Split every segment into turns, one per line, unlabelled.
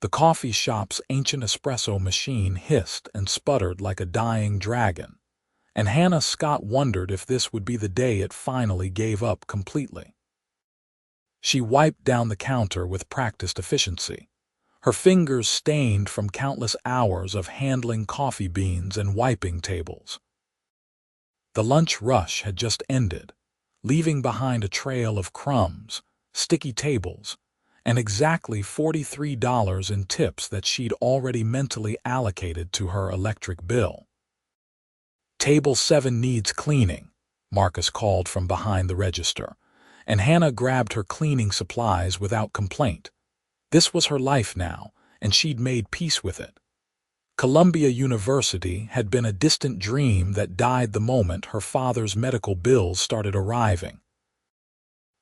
The coffee shop's ancient espresso machine hissed and sputtered like a dying dragon, and Hannah Scott wondered if this would be the day it finally gave up completely. She wiped down the counter with practiced efficiency, her fingers stained from countless hours of handling coffee beans and wiping tables. The lunch rush had just ended, leaving behind a trail of crumbs, sticky tables, and exactly $43 in tips that she'd already mentally allocated to her electric bill. "Table 7 needs cleaning," Marcus called from behind the register, and Hannah grabbed her cleaning supplies without complaint. This was her life now, and she'd made peace with it. Columbia University had been a distant dream that died the moment her father's medical bills started arriving.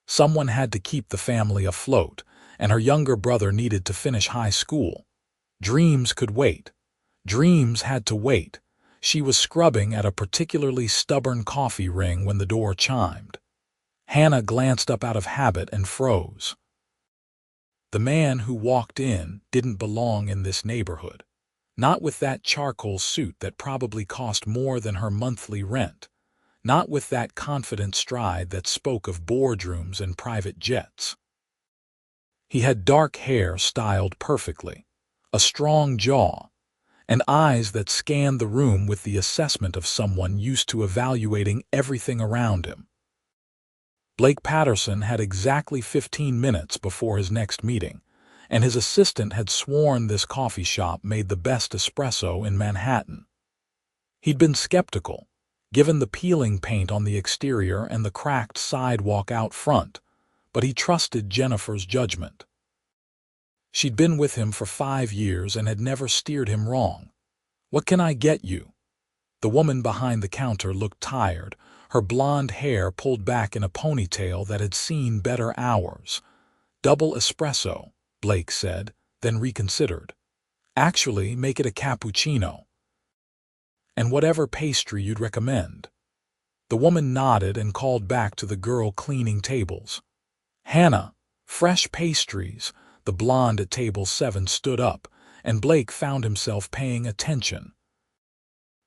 Someone had to keep the family afloat, and her younger brother needed to finish high school. Dreams could wait. Dreams had to wait. She was scrubbing at a particularly stubborn coffee ring when the door chimed. Hannah glanced up out of habit and froze. The man who walked in didn't belong in this neighborhood. Not with that charcoal suit that probably cost more than her monthly rent. Not with that confident stride that spoke of boardrooms and private jets. He had dark hair styled perfectly, a strong jaw, and eyes that scanned the room with the assessment of someone used to evaluating everything around him. Blake Patterson had exactly 15 minutes before his next meeting, and his assistant had sworn this coffee shop made the best espresso in Manhattan. He'd been skeptical, given the peeling paint on the exterior and the cracked sidewalk out front, but he trusted Jennifer's judgment. She'd been with him for 5 years and had never steered him wrong. "What can I get you?" The woman behind the counter looked tired, her blonde hair pulled back in a ponytail that had seen better hours. "Double espresso," Blake said, then reconsidered. "Actually, make it a cappuccino. And whatever pastry you'd recommend." The woman nodded and called back to the girl cleaning tables. "Hannah, fresh pastries." The blonde at table 7 stood up, and Blake found himself paying attention.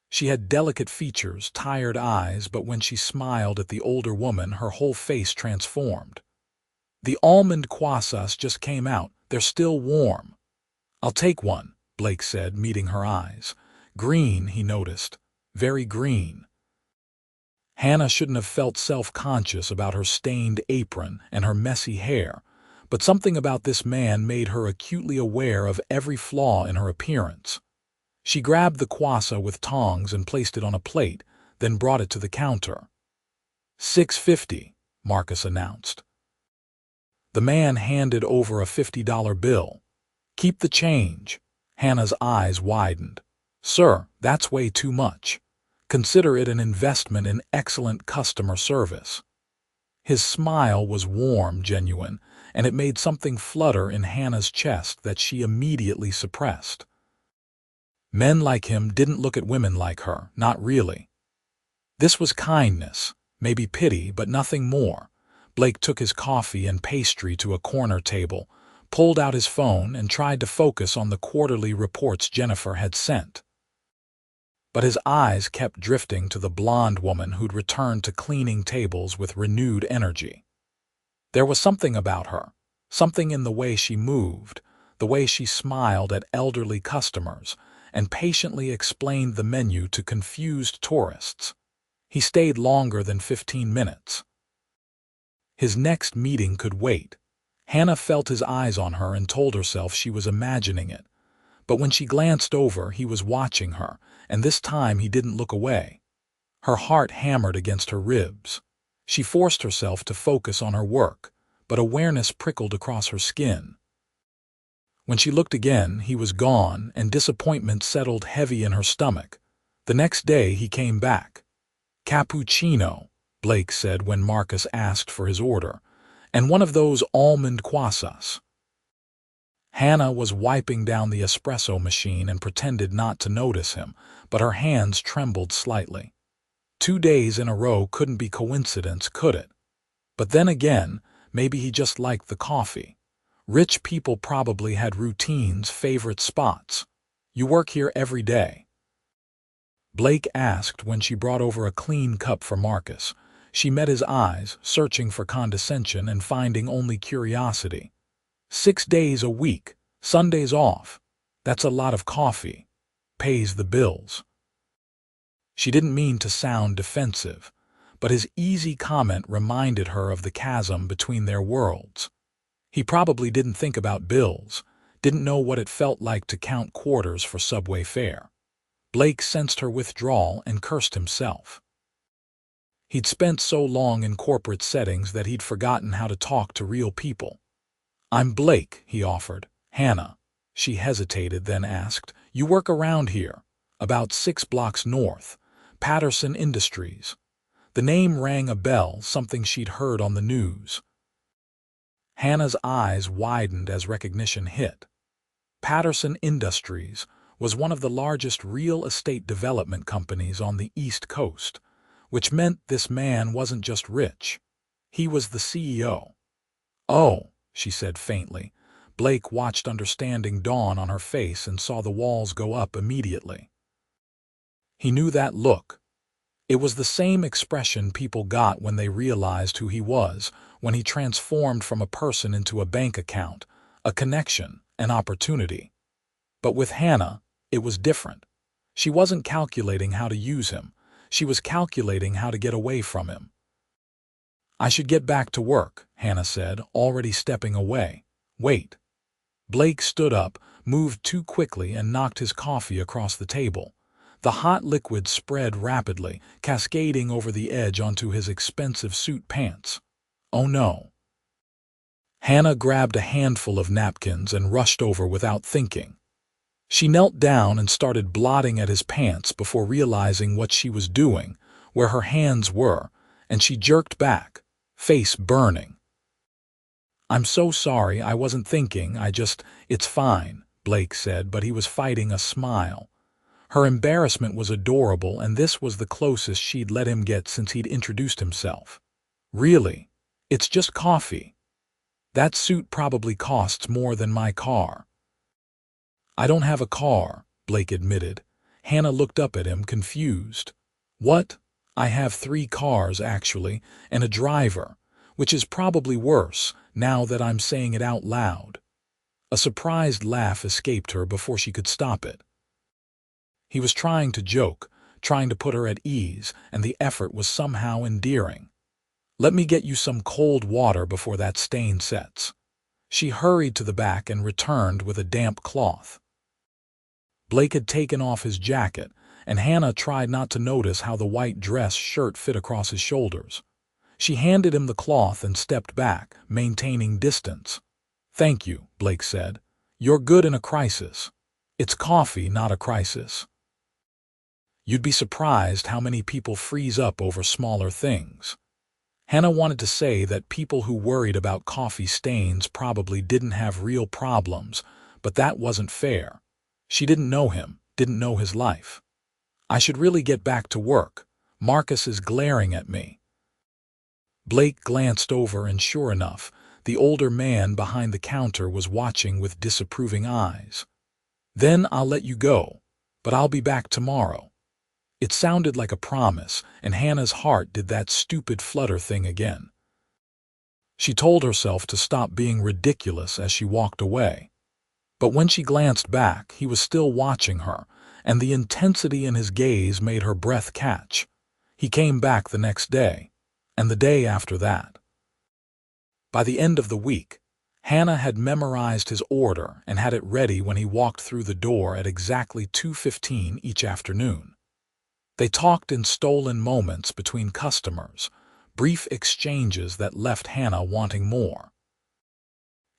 She had delicate features, tired eyes, but when she smiled at the older woman, her whole face transformed. "The almond croissants just came out. They're still warm." "I'll take one," Blake said, meeting her eyes. Green, he noticed. Very green. Hannah shouldn't have felt self-conscious about her stained apron and her messy hair, but something about this man made her acutely aware of every flaw in her appearance. She grabbed the croissant with tongs and placed it on a plate, then brought it to the counter. $6.50, Marcus announced. The man handed over a $50 bill. "Keep the change." Hannah's eyes widened. "Sir, that's way too much. Consider it an investment in excellent customer service." His smile was warm, genuine, and it made something flutter in Hannah's chest that she immediately suppressed. Men like him didn't look at women like her, not really. This was kindness, maybe pity, but nothing more. Blake took his coffee and pastry to a corner table, pulled out his phone, and tried to focus on the quarterly reports Jennifer had sent. But his eyes kept drifting to the blonde woman who'd returned to cleaning tables with renewed energy. There was something about her, something in the way she moved, the way she smiled at elderly customers, and patiently explained the menu to confused tourists. He stayed longer than 15 minutes. His next meeting could wait. Hannah felt his eyes on her and told herself she was imagining it. But when she glanced over, he was watching her, and this time he didn't look away. Her heart hammered against her ribs. She forced herself to focus on her work, but awareness prickled across her skin. When she looked again, he was gone, and disappointment settled heavy in her stomach. The next day he came back. "Cappuccino," Blake said when Marcus asked for his order, "and one of those almond croissants." Hannah was wiping down the espresso machine and pretended not to notice him, but her hands trembled slightly. 2 days in a row couldn't be coincidence, could it? But then again, maybe he just liked the coffee. Rich people probably had routines, favorite spots. You work here every day? Blake asked when she brought over a clean cup for Marcus. She met his eyes, searching for condescension and finding only curiosity. 6 days a week, Sundays off. That's a lot of coffee. Pays the bills. She didn't mean to sound defensive, but his easy comment reminded her of the chasm between their worlds. He probably didn't think about bills, didn't know what it felt like to count quarters for subway fare. Blake sensed her withdrawal and cursed himself. He'd spent so long in corporate settings that he'd forgotten how to talk to real people. "I'm Blake," he offered. "Hannah." She hesitated, then asked, "You work around here?" "About 6 blocks north. Patterson Industries." The name rang a bell, something she'd heard on the news. Hannah's eyes widened as recognition hit. Patterson Industries was one of the largest real estate development companies on the East Coast, which meant this man wasn't just rich. He was the CEO. "Oh," she said faintly. Blake watched understanding dawn on her face and saw the walls go up immediately. He knew that look. It was the same expression people got when they realized who he was, when he transformed from a person into a bank account, a connection, an opportunity. But with Hannah, it was different. She wasn't calculating how to use him. She was calculating how to get away from him. "I should get back to work," Hannah said, already stepping away. "Wait." Blake stood up, moved too quickly, and knocked his coffee across the table. The hot liquid spread rapidly, cascading over the edge onto his expensive suit pants. "Oh no." Hannah grabbed a handful of napkins and rushed over without thinking. She knelt down and started blotting at his pants before realizing what she was doing, where her hands were, and she jerked back, face burning. "I'm so sorry, I wasn't thinking, it's fine," Blake said, but he was fighting a smile. Her embarrassment was adorable, and this was the closest she'd let him get since he'd introduced himself. "Really? It's just coffee. That suit probably costs more than my car." "I don't have a car," Blake admitted. Hannah looked up at him, confused. "What? I have 3 cars, actually, and a driver, which is probably worse, now that I'm saying it out loud." A surprised laugh escaped her before she could stop it. He was trying to joke, trying to put her at ease, and the effort was somehow endearing. "Let me get you some cold water before that stain sets." She hurried to the back and returned with a damp cloth. Blake had taken off his jacket, and Hannah tried not to notice how the white dress shirt fit across his shoulders. She handed him the cloth and stepped back, maintaining distance. "Thank you," Blake said. "You're good in a crisis. It's coffee, not a crisis." You'd be surprised how many people freeze up over smaller things. Hannah wanted to say that people who worried about coffee stains probably didn't have real problems, but that wasn't fair. She didn't know him, didn't know his life. "I should really get back to work. Marcus is glaring at me." Blake glanced over, and sure enough, the older man behind the counter was watching with disapproving eyes. "Then I'll let you go, but I'll be back tomorrow." It sounded like a promise, and Hannah's heart did that stupid flutter thing again. She told herself to stop being ridiculous as she walked away. But when she glanced back, he was still watching her, and the intensity in his gaze made her breath catch. He came back the next day, and the day after that. By the end of the week, Hannah had memorized his order and had it ready when he walked through the door at exactly 2:15 each afternoon. They talked in stolen moments between customers, brief exchanges that left Hannah wanting more.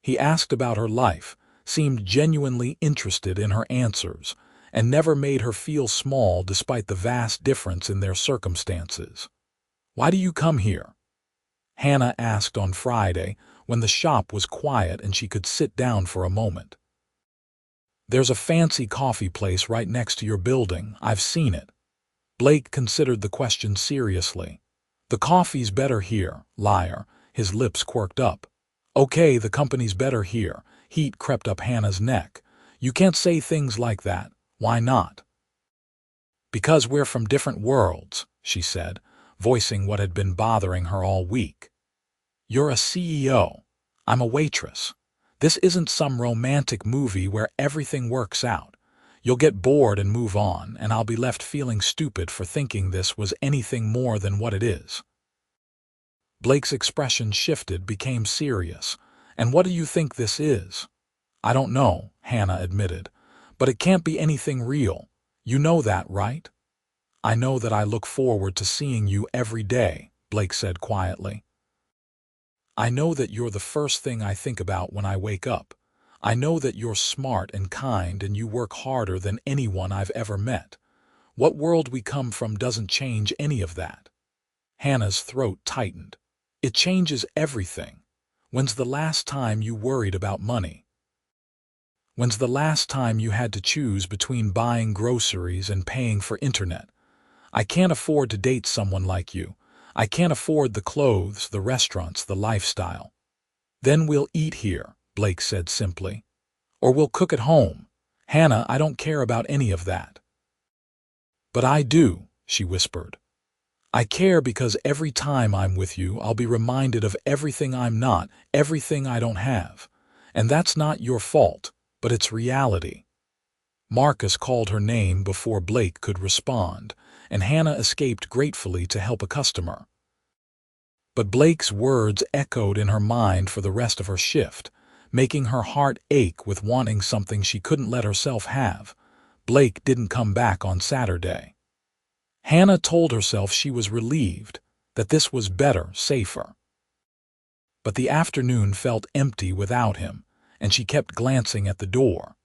He asked about her life, seemed genuinely interested in her answers, and never made her feel small despite the vast difference in their circumstances. "Why do you come here?" Hannah asked on Friday, when the shop was quiet and she could sit down for a moment. "There's a fancy coffee place right next to your building. I've seen it." Blake considered the question seriously. "The coffee's better here, liar." His lips quirked up. Okay, the company's better here. Heat crept up Hannah's neck. You can't say things like that. Why not? Because we're from different worlds, she said, voicing what had been bothering her all week. You're a CEO. I'm a waitress. This isn't some romantic movie where everything works out. You'll get bored and move on, and I'll be left feeling stupid for thinking this was anything more than what it is. Blake's expression shifted, became serious. And what do you think this is? I don't know, Hannah admitted. But it can't be anything real. You know that, right? I know that I look forward to seeing you every day, Blake said quietly. I know that you're the first thing I think about when I wake up. I know that you're smart and kind and you work harder than anyone I've ever met. What world we come from doesn't change any of that. Hannah's throat tightened. It changes everything. When's the last time you worried about money? When's the last time you had to choose between buying groceries and paying for internet? I can't afford to date someone like you. I can't afford the clothes, the restaurants, the lifestyle. Then we'll eat here, Blake said simply. Or we'll cook at home. Hannah, I don't care about any of that. But I do, she whispered. I care because every time I'm with you, I'll be reminded of everything I'm not, everything I don't have. And that's not your fault, but it's reality. Marcus called her name before Blake could respond, and Hannah escaped gratefully to help a customer. But Blake's words echoed in her mind for the rest of her shift, making her heart ache with wanting something she couldn't let herself have. Blake didn't come back on Saturday. Hannah told herself she was relieved, that this was better, safer. But the afternoon felt empty without him, and she kept glancing at the door.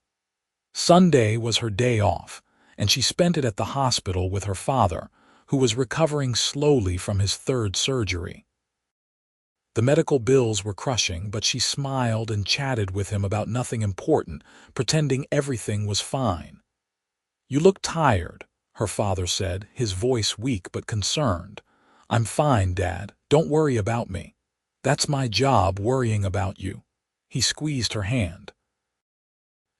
Sunday was her day off, and she spent it at the hospital with her father, who was recovering slowly from his third surgery. The medical bills were crushing, but she smiled and chatted with him about nothing important, pretending everything was fine. You look tired, her father said, his voice weak but concerned. I'm fine, Dad. Don't worry about me. That's my job, worrying about you. He squeezed her hand.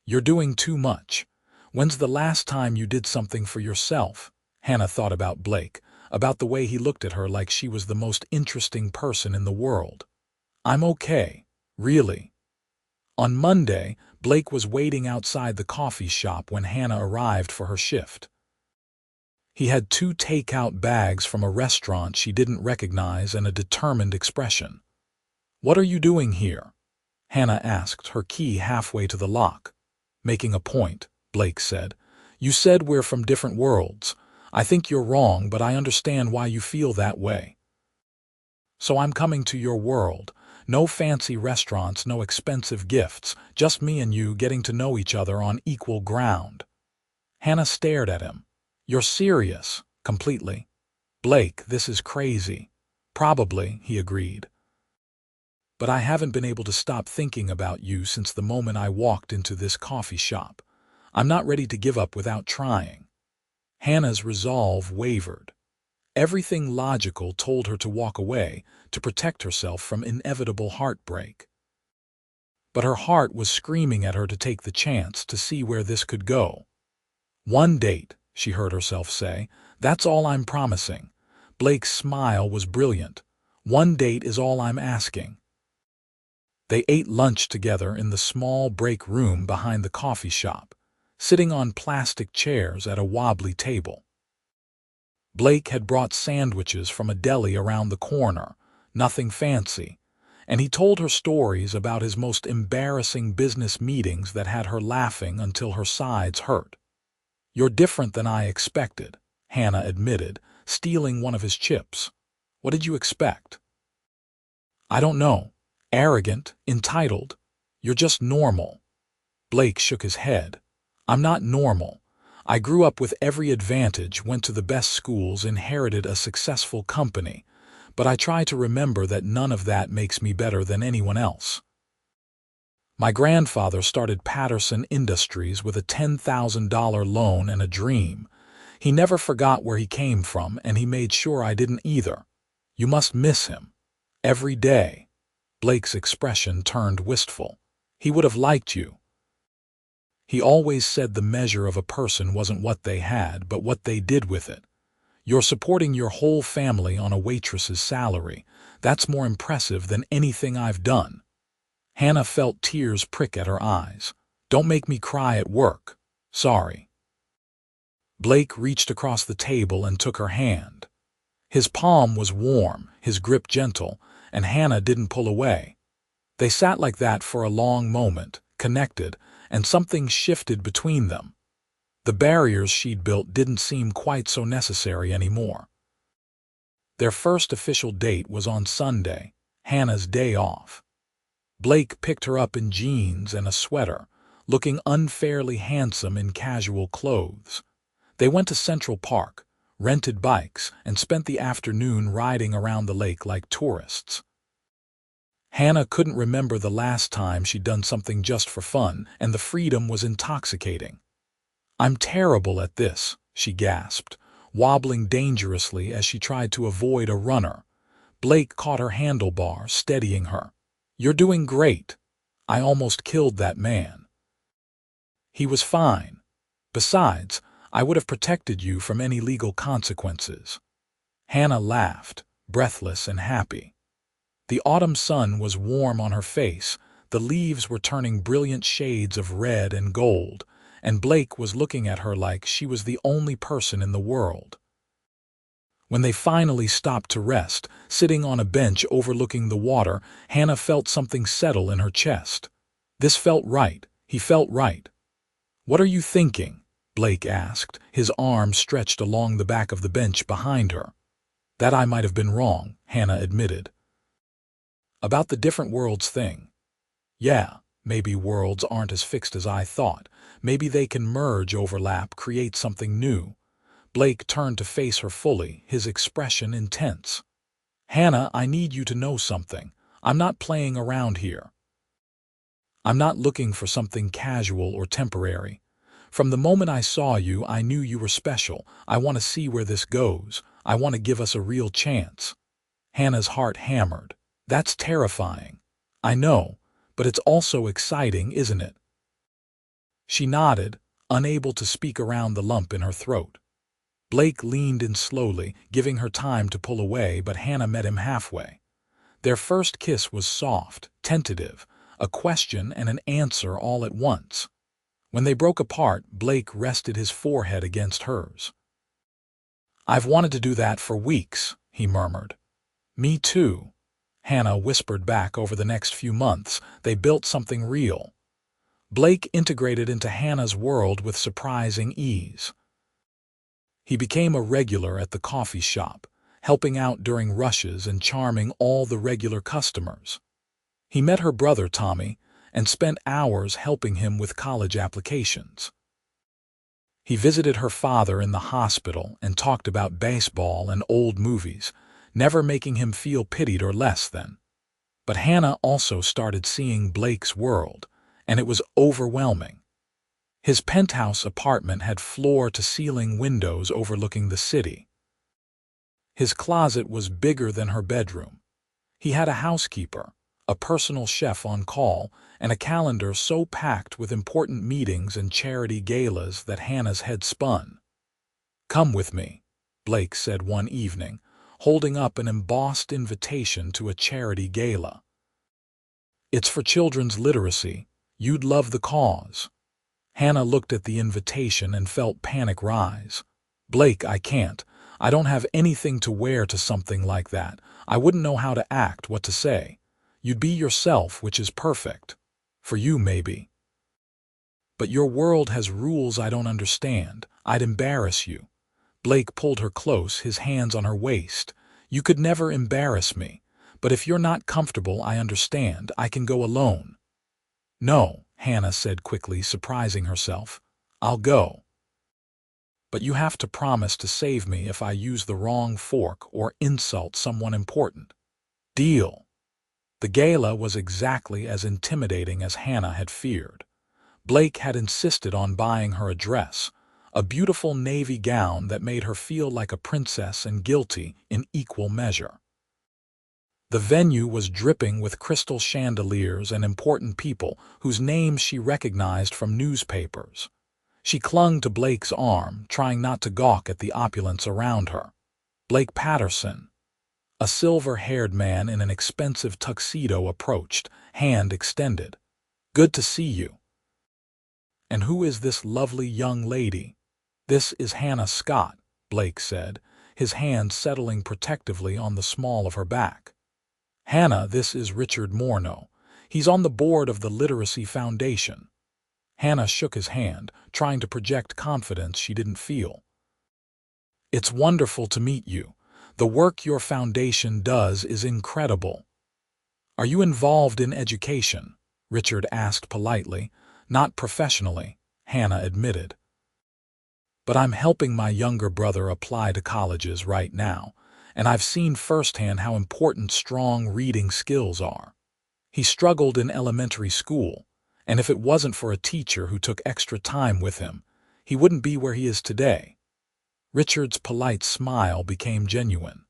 You're doing too much. When's the last time you did something for yourself? Hannah thought about Blake, about the way he looked at her like she was the most interesting person in the world. I'm okay, really. On Monday, Blake was waiting outside the coffee shop when Hannah arrived for her shift. He had 2 takeout bags from a restaurant she didn't recognize and a determined expression. What are you doing here? Hannah asked, her key halfway to the lock. Making a point, Blake said. You said we're from different worlds. I think you're wrong, but I understand why you feel that way. So I'm coming to your world. No fancy restaurants, no expensive gifts, just me and you getting to know each other on equal ground. Hannah stared at him. You're serious, completely. Blake, this is crazy. Probably, he agreed. But I haven't been able to stop thinking about you since the moment I walked into this coffee shop. I'm not ready to give up without trying. Hannah's resolve wavered. Everything logical told her to walk away, to protect herself from inevitable heartbreak. But her heart was screaming at her to take the chance, to see where this could go. One date, she heard herself say. That's all I'm promising. Blake's smile was brilliant. One date is all I'm asking. They ate lunch together in the small break room behind the coffee shop, sitting on plastic chairs at a wobbly table. Blake had brought sandwiches from a deli around the corner, nothing fancy, and he told her stories about his most embarrassing business meetings that had her laughing until her sides hurt. You're different than I expected, Hannah admitted, stealing one of his chips. What did you expect? I don't know. Arrogant, entitled. You're just normal. Blake shook his head. I'm not normal. I grew up with every advantage, went to the best schools, inherited a successful company, but I try to remember that none of that makes me better than anyone else. My grandfather started Patterson Industries with a $10,000 loan and a dream. He never forgot where he came from, and he made sure I didn't either. You must miss him. Every day. Blake's expression turned wistful. He would have liked you. He always said the measure of a person wasn't what they had, but what they did with it. You're supporting your whole family on a waitress's salary. That's more impressive than anything I've done. Hannah felt tears prick at her eyes. Don't make me cry at work. Sorry. Blake reached across the table and took her hand. His palm was warm, his grip gentle, and Hannah didn't pull away. They sat like that for a long moment, connected, and something shifted between them. The barriers she'd built didn't seem quite so necessary anymore. Their first official date was on Sunday, Hannah's day off. Blake picked her up in jeans and a sweater, looking unfairly handsome in casual clothes. They went to Central Park, rented bikes, and spent the afternoon riding around the lake like tourists. Hannah couldn't remember the last time she'd done something just for fun, and the freedom was intoxicating. "I'm terrible at this," she gasped, wobbling dangerously as she tried to avoid a runner. Blake caught her handlebar, steadying her. "You're doing great. I almost killed that man." "He was fine. Besides, I would have protected you from any legal consequences." Hannah laughed, breathless and happy. The autumn sun was warm on her face, the leaves were turning brilliant shades of red and gold, and Blake was looking at her like she was the only person in the world. When they finally stopped to rest, sitting on a bench overlooking the water, Hannah felt something settle in her chest. This felt right. He felt right. "What are you thinking?" Blake asked, his arm stretched along the back of the bench behind her. "That I might have been wrong," Hannah admitted. "About the different worlds thing. Yeah, maybe worlds aren't as fixed as I thought. Maybe they can merge, overlap, create something new." Blake turned to face her fully, his expression intense. "Hannah, I need you to know something. I'm not playing around here. I'm not looking for something casual or temporary. From the moment I saw you, I knew you were special. I want to see where this goes. I want to give us a real chance." Hannah's heart hammered. "That's terrifying. I know, but it's also exciting, isn't it?" She nodded, unable to speak around the lump in her throat. Blake leaned in slowly, giving her time to pull away, but Hannah met him halfway. Their first kiss was soft, tentative, a question and an answer all at once. When they broke apart, Blake rested his forehead against hers. "I've wanted to do that for weeks," he murmured. "Me too," Hannah whispered back. Over the next few months, they built something real. Blake integrated into Hannah's world with surprising ease. He became a regular at the coffee shop, helping out during rushes and charming all the regular customers. He met her brother Tommy and spent hours helping him with college applications. He visited her father in the hospital and talked about baseball and old movies, never making him feel pitied or less than. But Hannah also started seeing Blake's world, and it was overwhelming. His penthouse apartment had floor-to-ceiling windows overlooking the city. His closet was bigger than her bedroom. He had a housekeeper, a personal chef on call, and a calendar so packed with important meetings and charity galas that Hannah's head spun. "Come with me," Blake said one evening, holding up an embossed invitation to a charity gala. "It's for children's literacy. You'd love the cause." Hannah looked at the invitation and felt panic rise. "Blake, I can't. I don't have anything to wear to something like that. I wouldn't know how to act, what to say. You'd be yourself, which is perfect. For you, maybe. But your world has rules I don't understand. I'd embarrass you." Blake pulled her close, his hands on her waist. "You could never embarrass me. But if you're not comfortable, I understand. I can go alone." "No," Hannah said quickly, surprising herself. "I'll go. But you have to promise to save me if I use the wrong fork or insult someone important." "Deal." The gala was exactly as intimidating as Hannah had feared. Blake had insisted on buying her a dress, a beautiful navy gown that made her feel like a princess and guilty in equal measure. The venue was dripping with crystal chandeliers and important people whose names she recognized from newspapers. She clung to Blake's arm, trying not to gawk at the opulence around her. Blake Patterson, a silver-haired man in an expensive tuxedo, approached, hand extended. "Good to see you." "And who is this lovely young lady?" "This is Hannah Scott," Blake said, his hand settling protectively on the small of her back. "Hannah, this is Richard Morneau. He's on the board of the Literacy Foundation." Hannah shook his hand, trying to project confidence she didn't feel. "It's wonderful to meet you. The work your foundation does is incredible." "Are you involved in education?" Richard asked politely. "Not professionally," Hannah admitted. "But I'm helping my younger brother apply to colleges right now, and I've seen firsthand how important strong reading skills are. He struggled in elementary school, and if it wasn't for a teacher who took extra time with him, he wouldn't be where he is today." Richard's polite smile became genuine.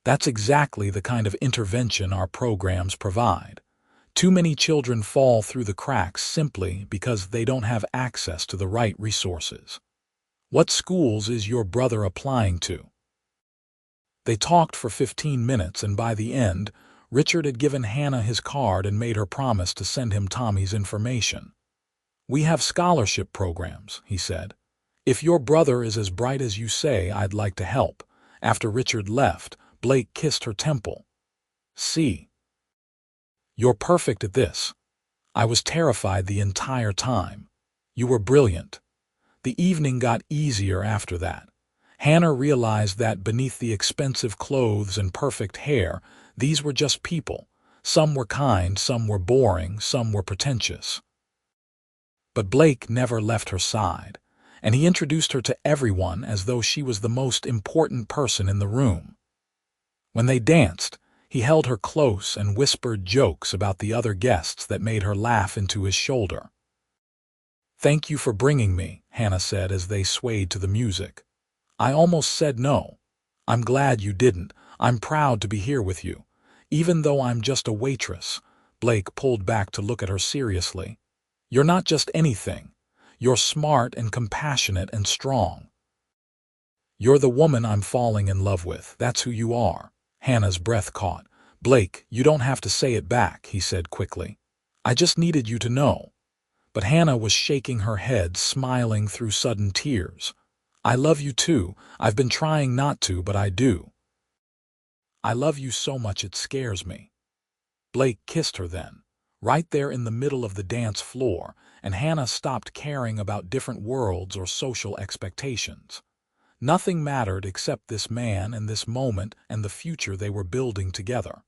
"That's exactly the kind of intervention our programs provide. Too many children fall through the cracks simply because they don't have access to the right resources." "What schools is your brother applying to?" They talked for 15 minutes, and by the end, Richard had given Hannah his card and made her promise to send him Tommy's information. "We have scholarship programs," he said. "If your brother is as bright as you say, I'd like to help." After Richard left, Blake kissed her temple. "See, you're perfect at this. I was terrified the entire time. You were brilliant." The evening got easier after that. Hannah realized that beneath the expensive clothes and perfect hair, these were just people. Some were kind, some were boring, some were pretentious. But Blake never left her side, and he introduced her to everyone as though she was the most important person in the room. When they danced, he held her close and whispered jokes about the other guests that made her laugh into his shoulder. "Thank you for bringing me," Hannah said as they swayed to the music. "I almost said no. I'm glad you didn't. I'm proud to be here with you. Even though I'm just a waitress." Blake pulled back to look at her seriously. "You're not just anything. You're smart and compassionate and strong. You're the woman I'm falling in love with. That's who you are." Hannah's breath caught. "Blake, you don't have to say it back," he said quickly. "I just needed you to know." But Hannah was shaking her head, smiling through sudden tears. "I love you too. I've been trying not to, but I do. I love you so much it scares me." Blake kissed her then, right there in the middle of the dance floor, and Hannah stopped caring about different worlds or social expectations. Nothing mattered except this man and this moment and the future they were building together.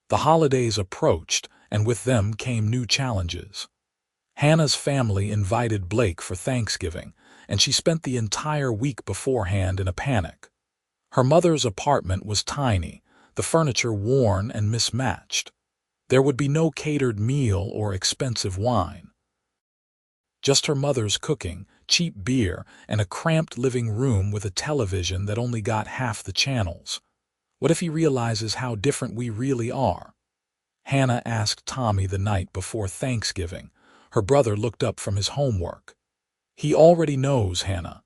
The holidays approached, and with them came new challenges. Hannah's family invited Blake for Thanksgiving, and she spent the entire week beforehand in a panic. Her mother's apartment was tiny, the furniture worn and mismatched. There would be no catered meal or expensive wine. Just her mother's cooking, cheap beer, and a cramped living room with a television that only got half the channels. What if he realizes how different we really are? Hannah asked Tommy the night before Thanksgiving. Her brother looked up from his homework. "He already knows, Hannah.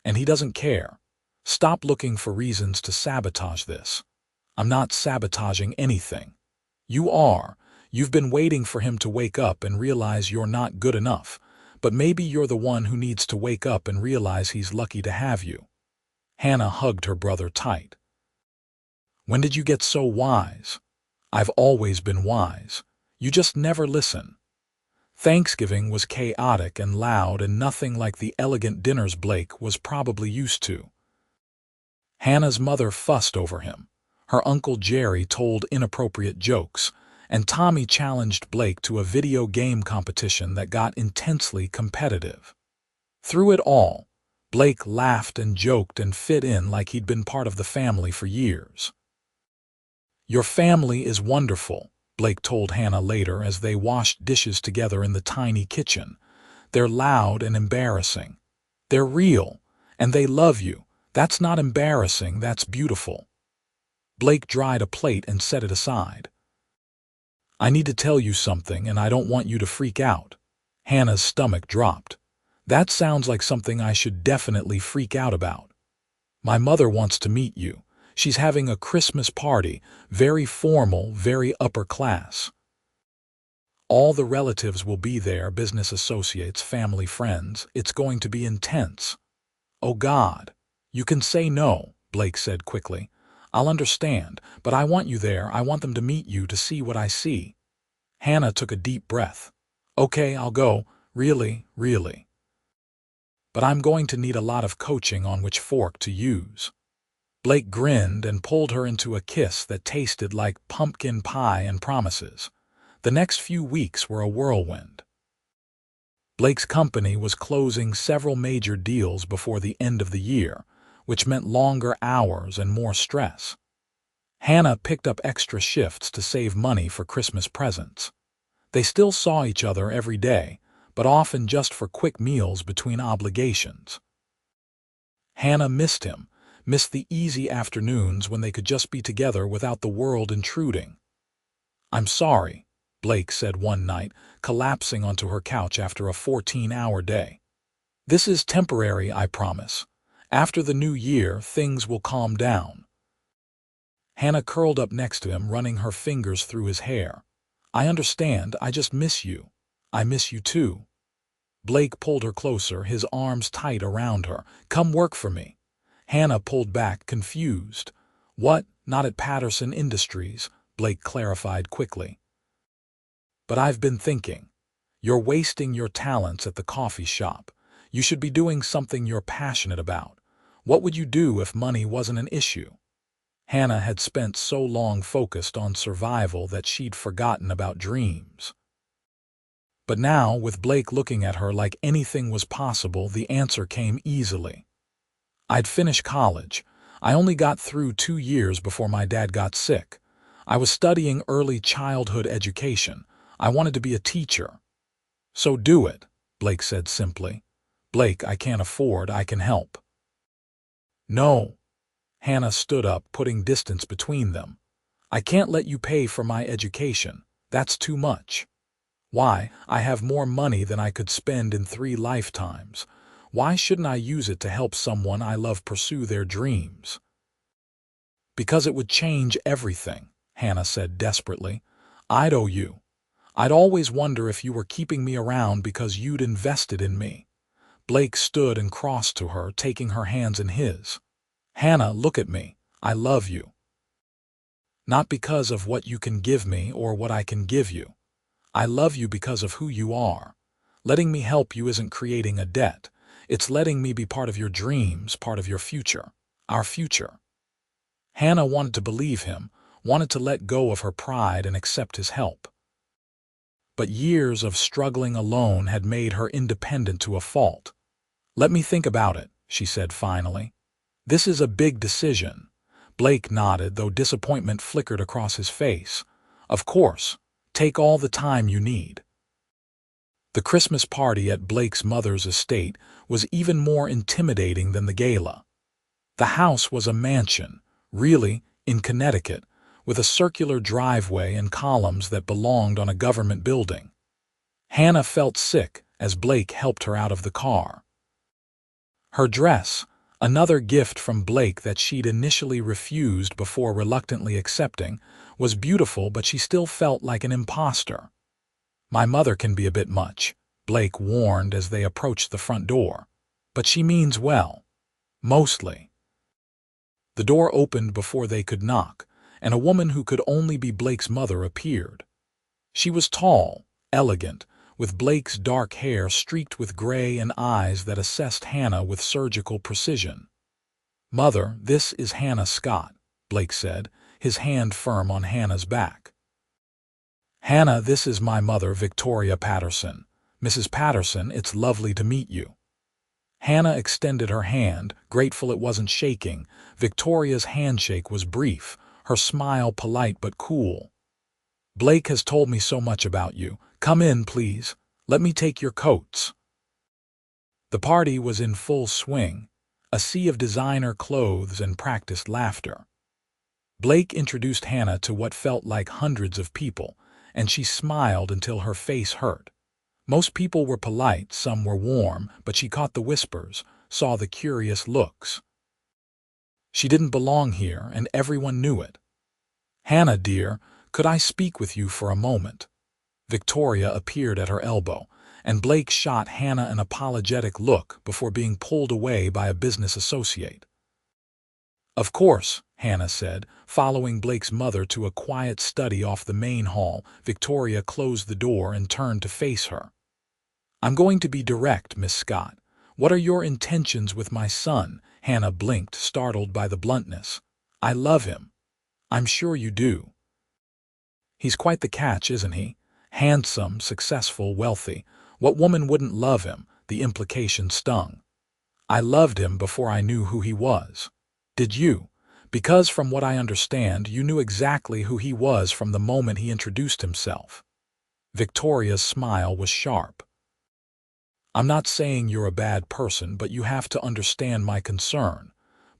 And he doesn't care. Stop looking for reasons to sabotage this." "I'm not sabotaging anything." "You are. You've been waiting for him to wake up and realize you're not good enough, but maybe you're the one who needs to wake up and realize he's lucky to have you." Hannah hugged her brother tight. "When did you get so wise?" "I've always been wise. You just never listen." Thanksgiving was chaotic and loud and nothing like the elegant dinners Blake was probably used to. Hannah's mother fussed over him. Her Uncle Jerry told inappropriate jokes, and Tommy challenged Blake to a video game competition that got intensely competitive. Through it all, Blake laughed and joked and fit in like he'd been part of the family for years. "Your family is wonderful," Blake told Hannah later as they washed dishes together in the tiny kitchen. "They're loud and embarrassing. They're real, and they love you. That's not embarrassing, that's beautiful." Blake dried a plate and set it aside. I need to tell you something, and I don't want you to freak out. Hannah's stomach dropped. That sounds like something I should definitely freak out about. My mother wants to meet you. She's having a Christmas party, very formal, very upper class. All the relatives will be there, business associates, family, friends. It's going to be intense. Oh God. You can say no, Blake said quickly. I'll understand, but I want you there. I want them to meet you, to see what I see. Hannah took a deep breath. Okay, I'll go. Really, really. But I'm going to need a lot of coaching on which fork to use. Blake grinned and pulled her into a kiss that tasted like pumpkin pie and promises. The next few weeks were a whirlwind. Blake's company was closing several major deals before the end of the year, which meant longer hours and more stress. Hannah picked up extra shifts to save money for Christmas presents. They still saw each other every day, but often just for quick meals between obligations. Hannah missed him, missed the easy afternoons when they could just be together without the world intruding. I'm sorry, Blake said one night, collapsing onto her couch after a 14-hour day. This is temporary, I promise. After the new year, things will calm down. Hannah curled up next to him, running her fingers through his hair. I understand, I just miss you. I miss you too. Blake pulled her closer, his arms tight around her. Come work for me. Hannah pulled back, confused. What? Not at Patterson Industries, Blake clarified quickly. But I've been thinking. You're wasting your talents at the coffee shop. You should be doing something you're passionate about. What would you do if money wasn't an issue? Hannah had spent so long focused on survival that she'd forgotten about dreams. But now, with Blake looking at her like anything was possible, the answer came easily. I'd finished college. I only got through 2 years before my dad got sick. I was studying early childhood education. I wanted to be a teacher. So do it, Blake said simply. Blake, I can't afford, I can help. No. Hannah stood up, putting distance between them. I can't let you pay for my education. That's too much. Why? I have more money than I could spend in 3 lifetimes. Why shouldn't I use it to help someone I love pursue their dreams? Because it would change everything, Hannah said desperately. I'd owe you. I'd always wonder if you were keeping me around because you'd invested in me. Blake stood and crossed to her, taking her hands in his. Hannah, look at me. I love you. Not because of what you can give me or what I can give you. I love you because of who you are. Letting me help you isn't creating a debt. It's letting me be part of your dreams, part of your future. Our future. Hannah wanted to believe him, wanted to let go of her pride and accept his help. But years of struggling alone had made her independent to a fault. Let me think about it, she said finally. This is a big decision. Blake nodded, though disappointment flickered across his face. Of course. Take all the time you need. The Christmas party at Blake's mother's estate was even more intimidating than the gala. The house was a mansion, really, in Connecticut, with a circular driveway and columns that belonged on a government building. Hannah felt sick as Blake helped her out of the car. Her dress, another gift from Blake that she'd initially refused before reluctantly accepting, was beautiful, but she still felt like an imposter. My mother can be a bit much, Blake warned as they approached the front door. But she means well. Mostly. The door opened before they could knock, and a woman who could only be Blake's mother appeared. She was tall, elegant, with Blake's dark hair streaked with gray and eyes that assessed Hannah with surgical precision. Mother, this is Hannah Scott, Blake said, his hand firm on Hannah's back. Hannah, this is my mother, Victoria Patterson. Mrs. Patterson, it's lovely to meet you. Hannah extended her hand, grateful it wasn't shaking. Victoria's handshake was brief, her smile polite but cool. Blake has told me so much about you. Come in, please. Let me take your coats. The party was in full swing, a sea of designer clothes and practiced laughter. Blake introduced Hannah to what felt like hundreds of people, and she smiled until her face hurt. Most people were polite, some were warm, but she caught the whispers, saw the curious looks. She didn't belong here, and everyone knew it. "Hannah, dear, could I speak with you for a moment?" Victoria appeared at her elbow, and Blake shot Hannah an apologetic look before being pulled away by a business associate. "Of course," Hannah said, following Blake's mother to a quiet study off the main hall. Victoria closed the door and turned to face her. "I'm going to be direct, Miss Scott. What are your intentions with my son?" Hannah blinked, startled by the bluntness. "I love him." "I'm sure you do." "He's quite the catch, isn't he? Handsome, successful, wealthy. What woman wouldn't love him?" The implication stung. "I loved him before I knew who he was." "Did you? Because from what I understand, you knew exactly who he was from the moment he introduced himself." Victoria's smile was sharp. "I'm not saying you're a bad person, but you have to understand my concern.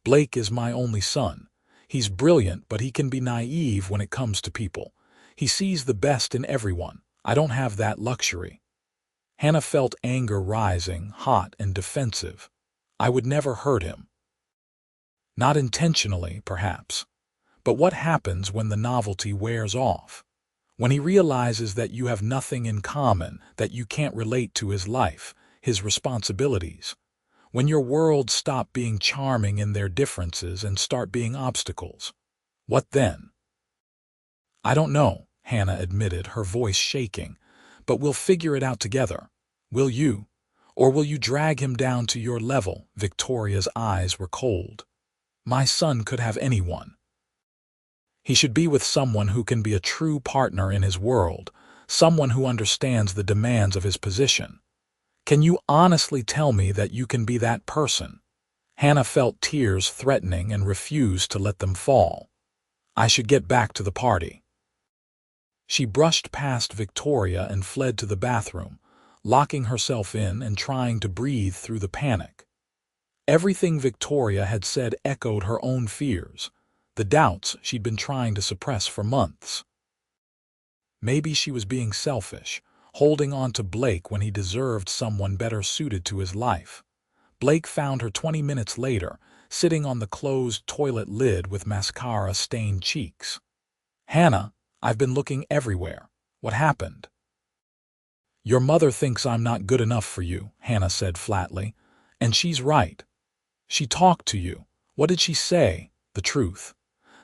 Blake is my only son. He's brilliant, but he can be naive when it comes to people. He sees the best in everyone. I don't have that luxury." Hannah felt anger rising, hot and defensive. "I would never hurt him." "Not intentionally, perhaps. But what happens when the novelty wears off? When he realizes that you have nothing in common, that you can't relate to his life, his responsibilities? When your worlds stop being charming in their differences and start being obstacles? What then?" "I don't know," Hannah admitted, her voice shaking. "But we'll figure it out together. Will you? Or will you drag him down to your level?" Victoria's eyes were cold. "My son could have anyone. He should be with someone who can be a true partner in his world, someone who understands the demands of his position. Can you honestly tell me that you can be that person?" Hannah felt tears threatening and refused to let them fall. "I should get back to the party." She brushed past Victoria and fled to the bathroom, locking herself in and trying to breathe through the panic. Everything Victoria had said echoed her own fears, the doubts she'd been trying to suppress for months. Maybe she was being selfish, holding on to Blake when he deserved someone better suited to his life. Blake found her 20 minutes later, sitting on the closed toilet lid with mascara-stained cheeks. "Hannah, I've been looking everywhere. What happened?" "Your mother thinks I'm not good enough for you," Hannah said flatly. "And she's right. She talked to you. What did she say? The truth.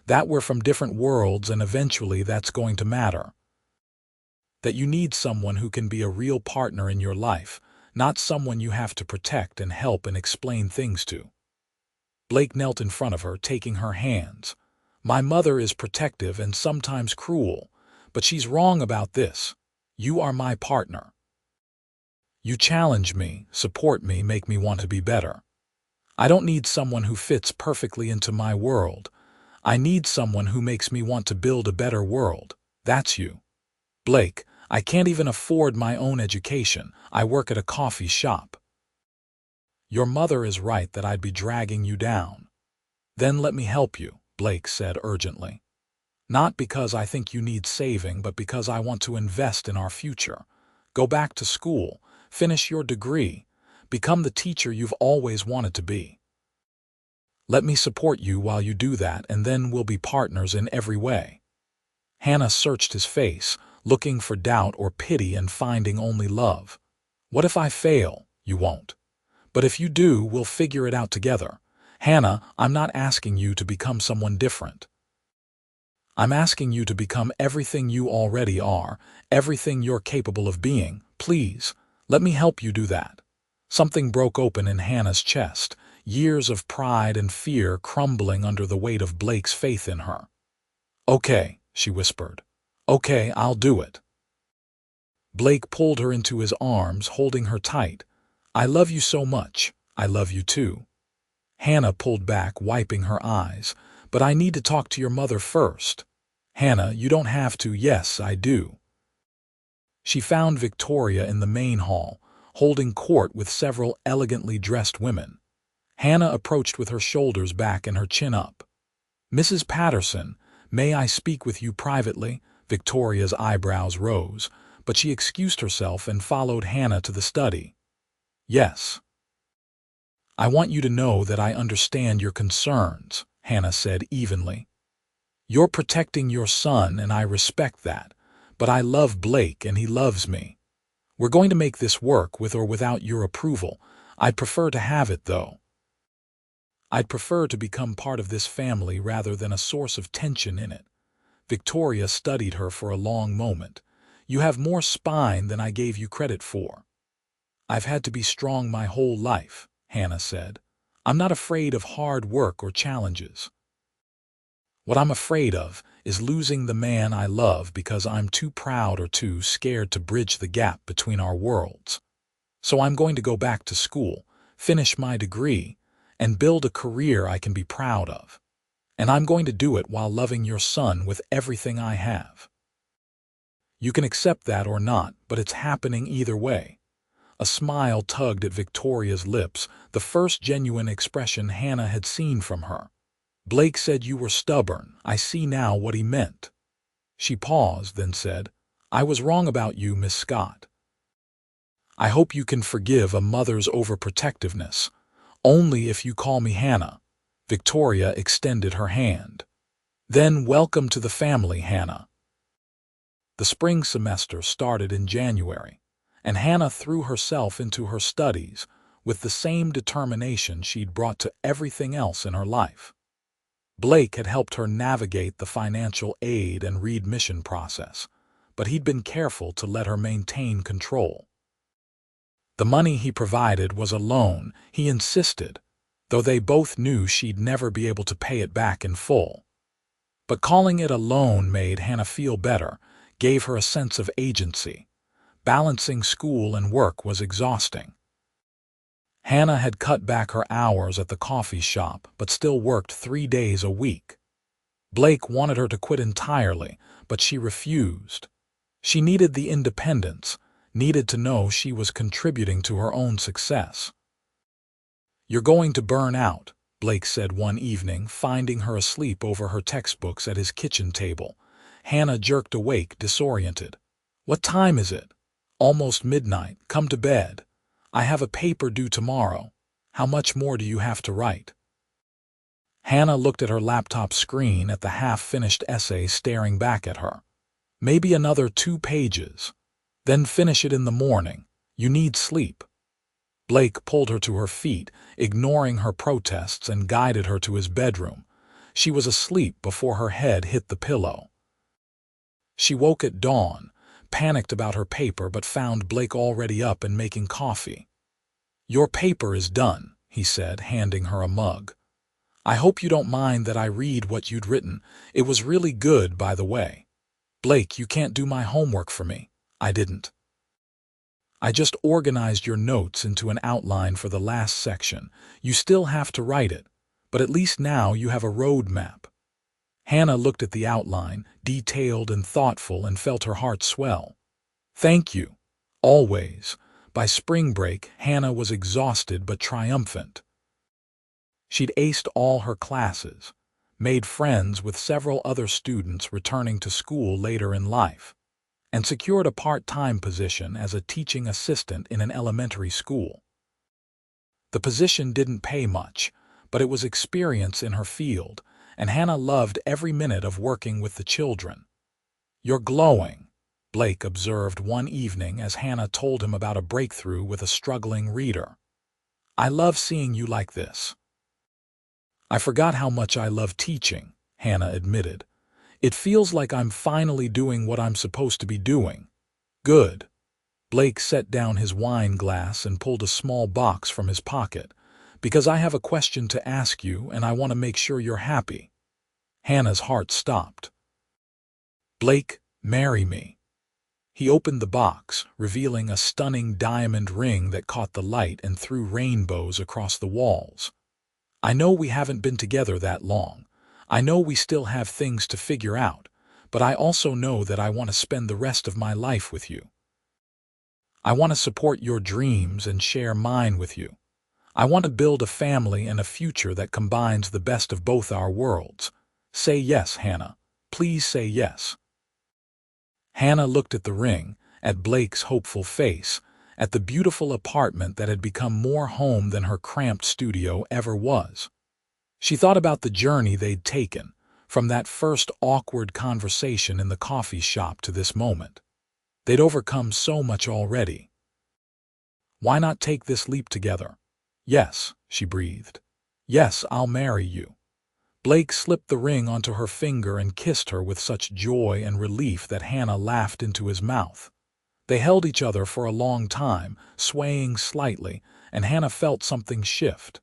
That we're from different worlds and eventually that's going to matter. That you need someone who can be a real partner in your life, not someone you have to protect and help and explain things to." Blake knelt in front of her, taking her hands. "My mother is protective and sometimes cruel, but she's wrong about this. You are my partner. You challenge me, support me, make me want to be better. I don't need someone who fits perfectly into my world. I need someone who makes me want to build a better world. That's you. Blake, I can't even afford my own education. I work at a coffee shop. Your mother is right that I'd be dragging you down." "Then let me help you," Blake said urgently. "Not because I think you need saving, but because I want to invest in our future. Go back to school, finish your degree, become the teacher you've always wanted to be. Let me support you while you do that, and then we'll be partners in every way." Hannah searched his face, looking for doubt or pity and finding only love. "What if I fail?" "You won't. But if you do, we'll figure it out together. Hannah, I'm not asking you to become someone different. I'm asking you to become everything you already are, everything you're capable of being. Please, let me help you do that." Something broke open in Hannah's chest, years of pride and fear crumbling under the weight of Blake's faith in her. "Okay," she whispered. "Okay, I'll do it." Blake pulled her into his arms, holding her tight. "I love you so much. I love you too." Hannah pulled back, wiping her eyes. "But I need to talk to your mother first." "Hannah, you don't have to." "Yes, I do." She found Victoria in the main hall, holding court with several elegantly dressed women. Hannah approached with her shoulders back and her chin up. "Mrs. Patterson, "May I speak with you privately?" Victoria's eyebrows rose, but she excused herself and followed Hannah to the study. "Yes. I want you to know that I understand your concerns," Hannah said evenly. "You're protecting your son, and I respect that, but I love Blake and he loves me. We're going to make this work with or without your approval. I'd prefer to have it, though. I'd prefer to become part of this family rather than a source of tension in it." Victoria studied her for a long moment. "You have more spine than I gave you credit for." "I've had to be strong my whole life," Hannah said. "I'm not afraid of hard work or challenges. What I'm afraid of is losing the man I love because I'm too proud or too scared to bridge the gap between our worlds. So I'm going to go back to school, finish my degree, and build a career I can be proud of. And I'm going to do it while loving your son with everything I have. You can accept that or not, but it's happening either way." A smile tugged at Victoria's lips, the first genuine expression Hannah had seen from her. "Blake said you were stubborn. I see now what he meant." She paused, then said, "I was wrong about you, Miss Scott. I hope you can forgive a mother's overprotectiveness. Only if you call me Hannah." Victoria extended her hand. "Then welcome to the family, Hannah." The spring semester started in January, and Hannah threw herself into her studies with the same determination she'd brought to everything else in her life. Blake had helped her navigate the financial aid and readmission process, but he'd been careful to let her maintain control. The money he provided was a loan, he insisted, though they both knew she'd never be able to pay it back in full. But calling it a loan made Hannah feel better, gave her a sense of agency. Balancing school and work was exhausting. Hannah had cut back her hours at the coffee shop, but still worked 3 days a week. Blake wanted her to quit entirely, but she refused. She needed the independence, needed to know she was contributing to her own success. "You're going to burn out," Blake said one evening, finding her asleep over her textbooks at his kitchen table. Hannah jerked awake, disoriented. "What time is it?" "Almost midnight. Come to bed. I have a paper due tomorrow. How much more do you have to write?" Hannah looked at her laptop screen at the half-finished essay staring back at her. "Maybe another 2 pages. Then finish it in the morning. You need sleep." Blake pulled her to her feet, ignoring her protests, and guided her to his bedroom. She was asleep before her head hit the pillow. She woke at dawn, panicked about her paper, but found Blake already up and making coffee. "Your paper is done," he said, handing her a mug. "I hope you don't mind that I read what you'd written. It was really good, by the way." "Blake, you can't do my homework for me." "I didn't. I just organized your notes into an outline for the last section. You still have to write it, but at least now you have a road map." Hannah looked at the outline, detailed and thoughtful, and felt her heart swell. "Thank you. Always." By spring break, Hannah was exhausted but triumphant. She'd aced all her classes, made friends with several other students returning to school later in life, and secured a part-time position as a teaching assistant in an elementary school. The position didn't pay much, but it was experience in her field, and Hannah loved every minute of working with the children. "You're glowing," Blake observed one evening as Hannah told him about a breakthrough with a struggling reader. "I love seeing you like this." "I forgot how much I love teaching," Hannah admitted. "It feels like I'm finally doing what I'm supposed to be doing." "Good." Blake set down his wine glass and pulled a small box from his pocket. "Because I have a question to ask you, and I want to make sure you're happy." Hannah's heart stopped. "Blake, marry me." He opened the box, revealing a stunning diamond ring that caught the light and threw rainbows across the walls. "I know we haven't been together that long. I know we still have things to figure out, but I also know that I want to spend the rest of my life with you. I want to support your dreams and share mine with you. I want to build a family and a future that combines the best of both our worlds. Say yes, Hannah." Please say yes." Hannah looked at the ring, at Blake's hopeful face, at the beautiful apartment that had become more home than her cramped studio ever was. She thought about the journey they'd taken, from that first awkward conversation in the coffee shop to this moment. They'd overcome so much already. "Why not take this leap together?" "Yes," she breathed. "Yes, I'll marry you." Blake slipped the ring onto her finger and kissed her with such joy and relief that Hannah laughed into his mouth. They held each other for a long time, swaying slightly, and Hannah felt something shift.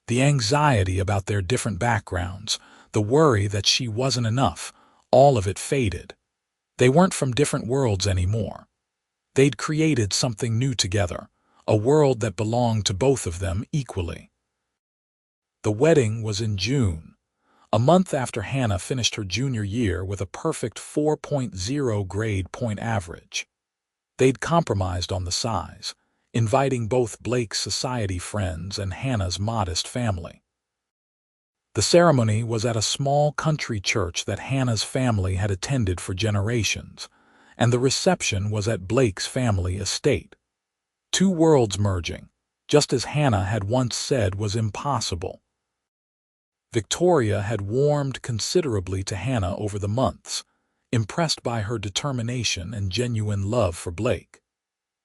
The anxiety about their different backgrounds, the worry that she wasn't enough, all of it faded. They weren't from different worlds anymore. They'd created something new together, a world that belonged to both of them equally. The wedding was in June, a month after Hannah finished her junior year with a perfect 4.0 grade point average. They'd compromised on the size, inviting both Blake's society friends and Hannah's modest family. The ceremony was at a small country church that Hannah's family had attended for generations, and the reception was at Blake's family estate. Two worlds merging, just as Hannah had once said was impossible. Victoria had warmed considerably to Hannah over the months, impressed by her determination and genuine love for Blake.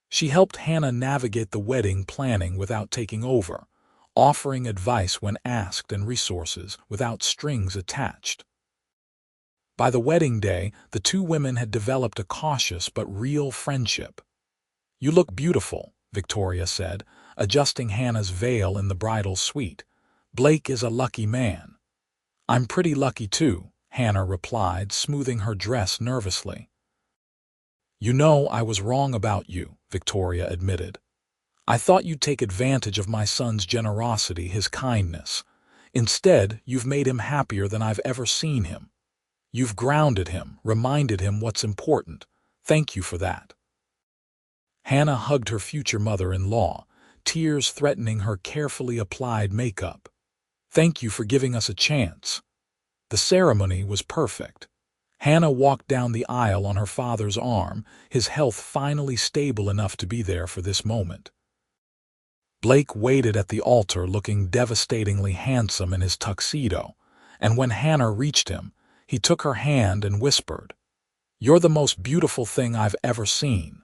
She helped Hannah navigate the wedding planning without taking over, offering advice when asked and resources without strings attached. By the wedding day, the two women had developed a cautious but real friendship. "You look beautiful," Victoria said, adjusting Hannah's veil in the bridal suite. "Blake is a lucky man." "I'm pretty lucky too," Hannah replied, smoothing her dress nervously. "You know, I was wrong about you," Victoria admitted. "I thought you'd take advantage of my son's generosity, his kindness. Instead, you've made him happier than I've ever seen him. You've grounded him, reminded him what's important. Thank you for that." Hannah hugged her future mother-in-law, tears threatening her carefully applied makeup. "Thank you for giving us a chance." The ceremony was perfect. Hannah walked down the aisle on her father's arm, his health finally stable enough to be there for this moment. Blake waited at the altar looking devastatingly handsome in his tuxedo, and when Hannah reached him, he took her hand and whispered, "You're the most beautiful thing I've ever seen."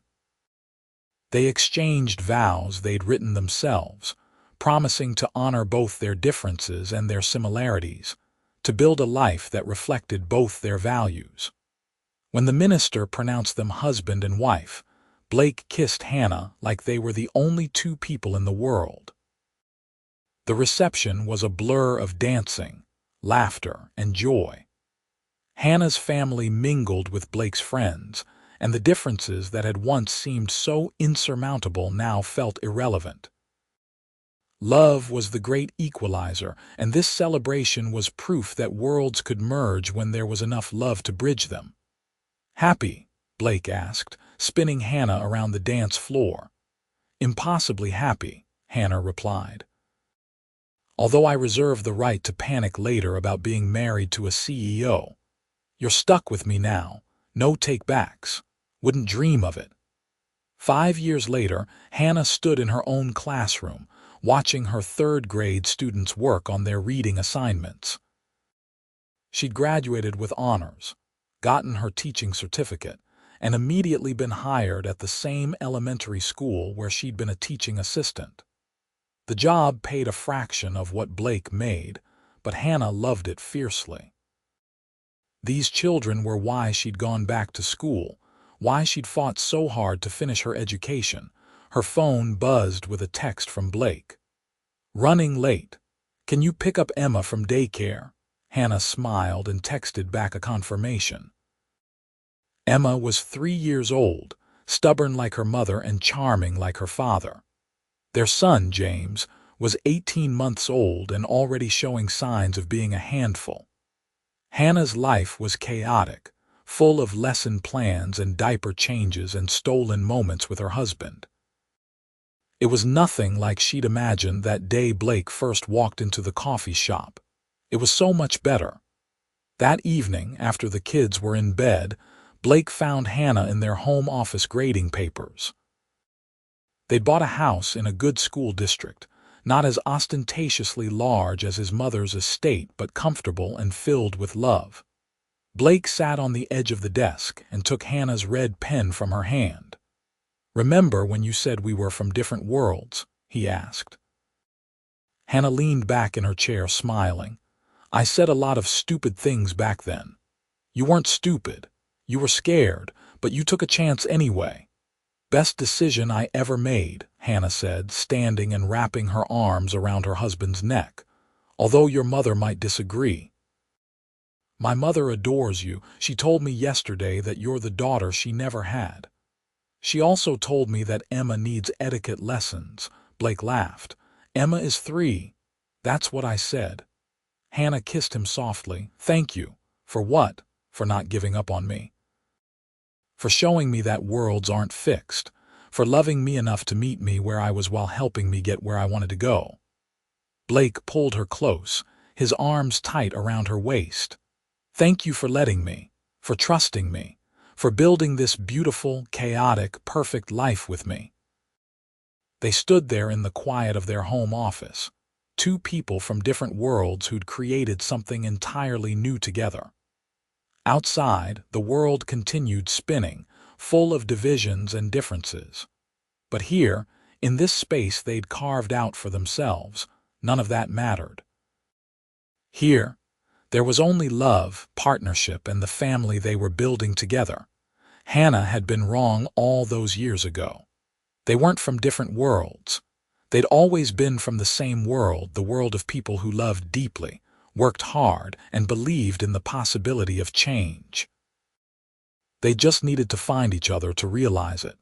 They exchanged vows they'd written themselves, promising to honor both their differences and their similarities, to build a life that reflected both their values. When the minister pronounced them husband and wife, Blake kissed Hannah like they were the only two people in the world. The reception was a blur of dancing, laughter, and joy. Hannah's family mingled with Blake's friends, and the differences that had once seemed so insurmountable now felt irrelevant. Love was the great equalizer, and this celebration was proof that worlds could merge when there was enough love to bridge them. "Happy?" Blake asked, spinning Hannah around the dance floor. "Impossibly happy," Hannah replied. "Although I reserve the right to panic later about being married to a CEO. You're stuck with me now. No take-backs. Wouldn't dream of it." 5 years later, Hannah stood in her own classroom, watching her third-grade students work on their reading assignments. She'd graduated with honors, gotten her teaching certificate, and immediately been hired at the same elementary school where she'd been a teaching assistant. The job paid a fraction of what Blake made, but Hannah loved it fiercely. These children were why she'd gone back to school, why she'd fought so hard to finish her education. Her phone buzzed with a text from Blake. "Running late. Can you pick up Emma from daycare?" Hannah smiled and texted back a confirmation. Emma was 3 years old, stubborn like her mother and charming like her father. Their son, James, was 18 months old and already showing signs of being a handful. Hannah's life was chaotic, full of lesson plans and diaper changes and stolen moments with her husband. It was nothing like she'd imagined that day Blake first walked into the coffee shop. It was so much better. That evening, after the kids were in bed, Blake found Hannah in their home office grading papers. They'd bought a house in a good school district, not as ostentatiously large as his mother's estate, but comfortable and filled with love. Blake sat on the edge of the desk and took Hannah's red pen from her hand. "Remember when you said we were from different worlds?" he asked. Hannah leaned back in her chair, smiling. "I said a lot of stupid things back then. You weren't stupid. You were scared, but you took a chance anyway." "Best decision I ever made," Hannah said, standing and wrapping her arms around her husband's neck. "Although your mother might disagree." "My mother adores you. She told me yesterday that you're the daughter she never had." "She also told me that Emma needs etiquette lessons." Blake laughed. "Emma is 3. That's what I said." Hannah kissed him softly. "Thank you." "For what?" "For not giving up on me. For showing me that worlds aren't fixed. For loving me enough to meet me where I was while helping me get where I wanted to go." Blake pulled her close, his arms tight around her waist. "Thank you for letting me, for trusting me, for building this beautiful, chaotic, perfect life with me." They stood there in the quiet of their home office, two people from different worlds who'd created something entirely new together. Outside, the world continued spinning, full of divisions and differences. But here, in this space they'd carved out for themselves, none of that mattered. Here, there was only love, partnership, and the family they were building together. Hannah had been wrong all those years ago. They weren't from different worlds. They'd always been from the same world, the world of people who loved deeply, worked hard, and believed in the possibility of change. They just needed to find each other to realize it.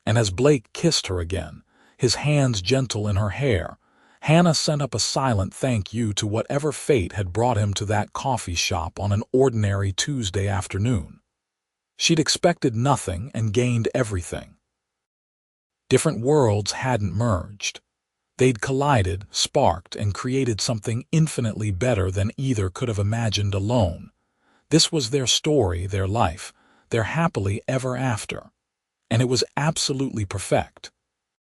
And as Blake kissed her again, his hands gentle in her hair, Hannah sent up a silent thank you to whatever fate had brought him to that coffee shop on an ordinary Tuesday afternoon. She'd expected nothing and gained everything. Different worlds hadn't merged. They'd collided, sparked, and created something infinitely better than either could have imagined alone. This was their story, their life, their happily ever after. And it was absolutely perfect.